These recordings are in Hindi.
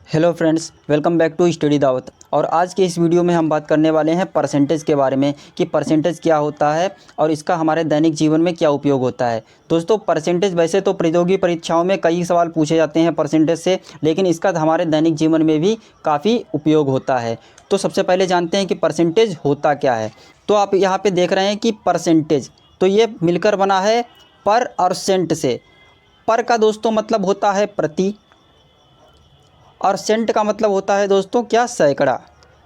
Hello friends, welcome back to study Dawat. और आज के इस वीडियो में हम बात करने वाले हैं परसेंटेज के बारे में कि परसेंटेज क्या होता है और इसका हमारे दैनिक जीवन में क्या उपयोग होता है। दोस्तों, परसेंटेज वैसे तो प्रतियोगी परीक्षाओं में कई सवाल पूछे जाते हैं परसेंटेज से, लेकिन इसका हमारे दैनिक जीवन में भी काफ़ी उपयोग होता है। तो सबसे पहले जानते हैं कि परसेंटेज होता क्या है। तो आप यहाँ पर देख रहे हैं कि परसेंटेज, तो ये मिलकर बना है पर और सेंट से। पर का दोस्तों मतलब होता है प्रति, और सेंट का मतलब होता है दोस्तों क्या, सैकड़ा,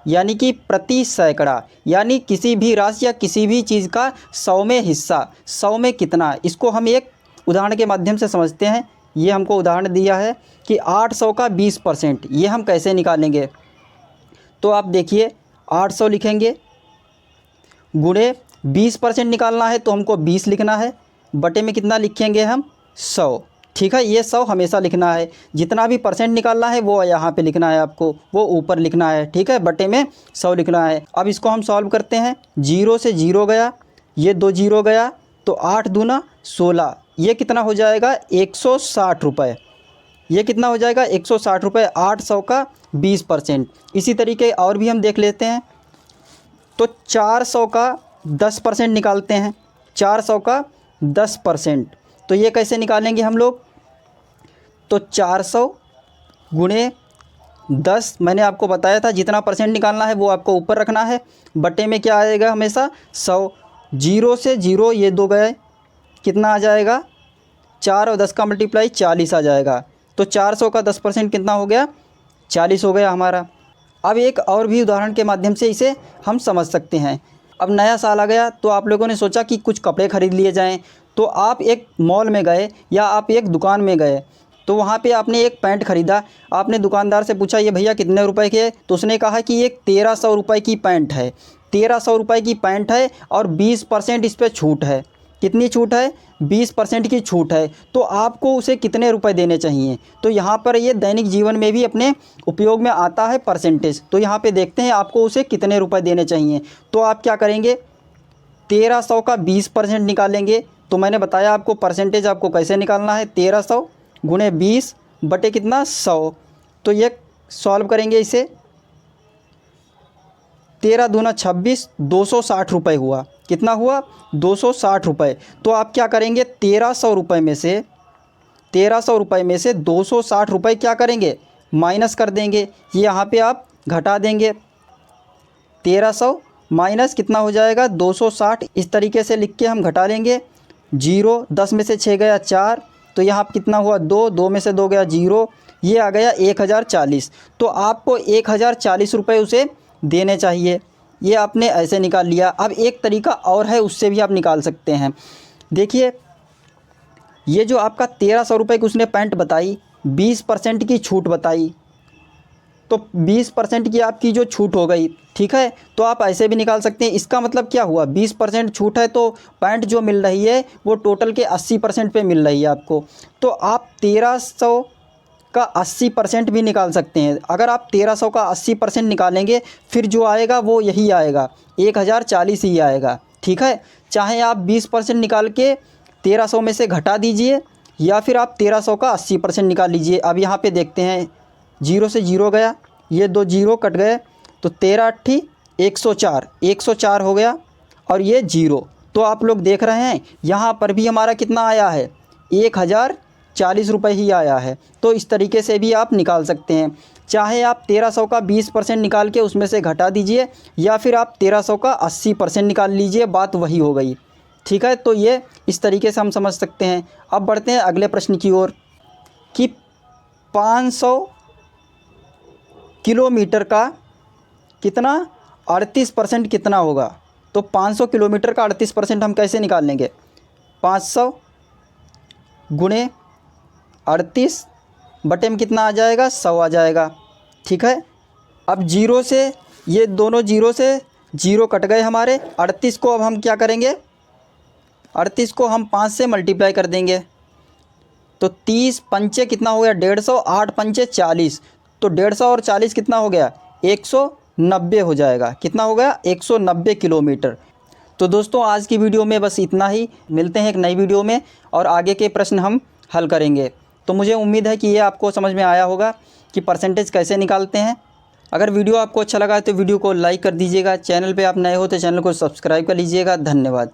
यानी कि प्रति सैकड़ा, यानी किसी भी राशि या किसी भी चीज़ का 100 में हिस्सा, 100 में कितना। इसको हम एक उदाहरण के माध्यम से समझते हैं। ये हमको उदाहरण दिया है कि 800 का 20%, ये हम कैसे निकालेंगे। तो आप देखिए, 800 लिखेंगे, गुणे 20% निकालना है तो हमको 20 लिखना है, बटे में कितना लिखेंगे हम, 100। ठीक है, ये 100 हमेशा लिखना है। जितना भी परसेंट निकालना है वो यहाँ पे लिखना है, आपको वो ऊपर लिखना है। ठीक है, बटे में 100 लिखना है। अब इसको हम सॉल्व करते हैं। 0 से 0 गया, ये 2 0 गया, तो 8 दूना 16, ये कितना हो जाएगा, 160 रुपये। ये कितना हो जाएगा, 160 रुपये। 800 का 20%। इसी तरीके और भी हम देख लेते हैं। तो 400 का 10% निकालते हैं। 400 का 10%, तो ये कैसे निकालेंगे हम लोग। तो 400 गुणे 10, मैंने आपको बताया था जितना परसेंट निकालना है वो आपको ऊपर रखना है, बटे में क्या आएगा हमेशा, 100। 0 से 0 ये 2 गए, कितना आ जाएगा, 4 और 10 का मल्टीप्लाई 40 आ जाएगा। तो 400 का 10% कितना हो गया, 40 हो गया हमारा। अब एक और भी उदाहरण के माध्यम से इसे हम समझ सकते हैं। अब नया साल आ गया तो आप लोगों ने सोचा कि कुछ कपड़े ख़रीद लिए जाएं। तो आप एक मॉल में गए या आप एक दुकान में गए, तो वहाँ पे आपने एक पैंट ख़रीदा। आपने दुकानदार से पूछा, ये भैया कितने रुपए के है। तो उसने कहा कि ये 1300 रुपये की पैंट है। 1300 रुपये की पैंट है और 20% इस पर छूट है। कितनी छूट है, 20% की छूट है। तो आपको उसे कितने रुपए देने चाहिए। तो यहाँ पर ये दैनिक जीवन में भी अपने उपयोग में आता है परसेंटेज। तो यहाँ पे देखते हैं आपको उसे कितने रुपए देने चाहिए। तो आप क्या करेंगे, 1300 का 20% निकालेंगे। तो मैंने बताया आपको परसेंटेज आपको कैसे निकालना है, 1300 गुणे 20 बटे कितना, 100। तो ये सॉल्व करेंगे इसे। 13 दूना 26, 260 रुपये हुआ। कितना हुआ, 260 रुपये। तो आप क्या करेंगे, 1300 रुपये में से 260 रुपये क्या करेंगे, माइनस कर देंगे। ये यहाँ पे आप घटा देंगे। 1300 माइनस कितना हो जाएगा, 260। इस तरीके से लिख के हम घटा लेंगे। 0, 10 में से 6 गया 4, तो यहाँ कितना हुआ, 2, 2 में से 2 गया 0, ये आ गया 1040। तो आपको 1040 रुपये उसे देने चाहिए। ये आपने ऐसे निकाल लिया। अब एक तरीका और है, उससे भी आप निकाल सकते हैं। देखिए, ये जो आपका 1300 रुपये की उसने पैंट बताई, 20% की छूट बताई, तो 20% की आपकी जो छूट हो गई। ठीक है, तो आप ऐसे भी निकाल सकते हैं। इसका मतलब क्या हुआ, 20% छूट है तो पैंट जो मिल रही है वो टोटल के 80% पे मिल रही है आपको। तो आप 1300 का 80% भी निकाल सकते हैं। अगर आप 1300 का 80% निकालेंगे फिर जो आएगा वो यही आएगा, 1040 ही आएगा। ठीक है, चाहे आप 20% निकाल के 1300 में से घटा दीजिए या फिर आप 1300 का 80% निकाल लीजिए। अब यहाँ पे देखते हैं, 0 से 0 गया, ये 2 0 कट गए, तो 13 8 104, 104 हो गया, और ये 0। तो आप लोग देख रहे हैं यहाँ पर भी हमारा कितना आया है, 1040 रुपये ही आया है। तो इस तरीके से भी आप निकाल सकते हैं। चाहे आप 1300 का 20% निकाल के उसमें से घटा दीजिए या फिर आप 1300 का 80% निकाल लीजिए, बात वही हो गई। ठीक है, तो ये इस तरीके से हम समझ सकते हैं। अब बढ़ते हैं अगले प्रश्न की ओर कि 500 किलोमीटर का कितना, 38% कितना होगा। तो 500 किलोमीटर का 38% हम कैसे निकाल लेंगे, 500 गुणे 38 बटे में कितना आ जाएगा, 100 आ जाएगा। ठीक है, अब 0 से ये दोनों 0 से 0 कट गए हमारे। 38 को अब हम क्या करेंगे, 38 को हम 5 से मल्टीप्लाई कर देंगे। तो 30 पंचे कितना हो गया, 150, 8 पंचे 40, तो 150 और 40 कितना हो गया, 190 हो जाएगा। कितना हो गया, 190 किलोमीटर। तो दोस्तों, आज की वीडियो में बस इतना ही। मिलते हैं एक नई वीडियो में और आगे के प्रश्न हम हल करेंगे। तो मुझे उम्मीद है कि ये आपको समझ में आया होगा। कि परसेंटेज कैसे निकालते हैं। अगर वीडियो आपको अच्छा लगा है तो वीडियो को लाइक कर दीजिएगा। चैनल पे आप नए हो तो चैनल को सब्सक्राइब कर लीजिएगा। धन्यवाद।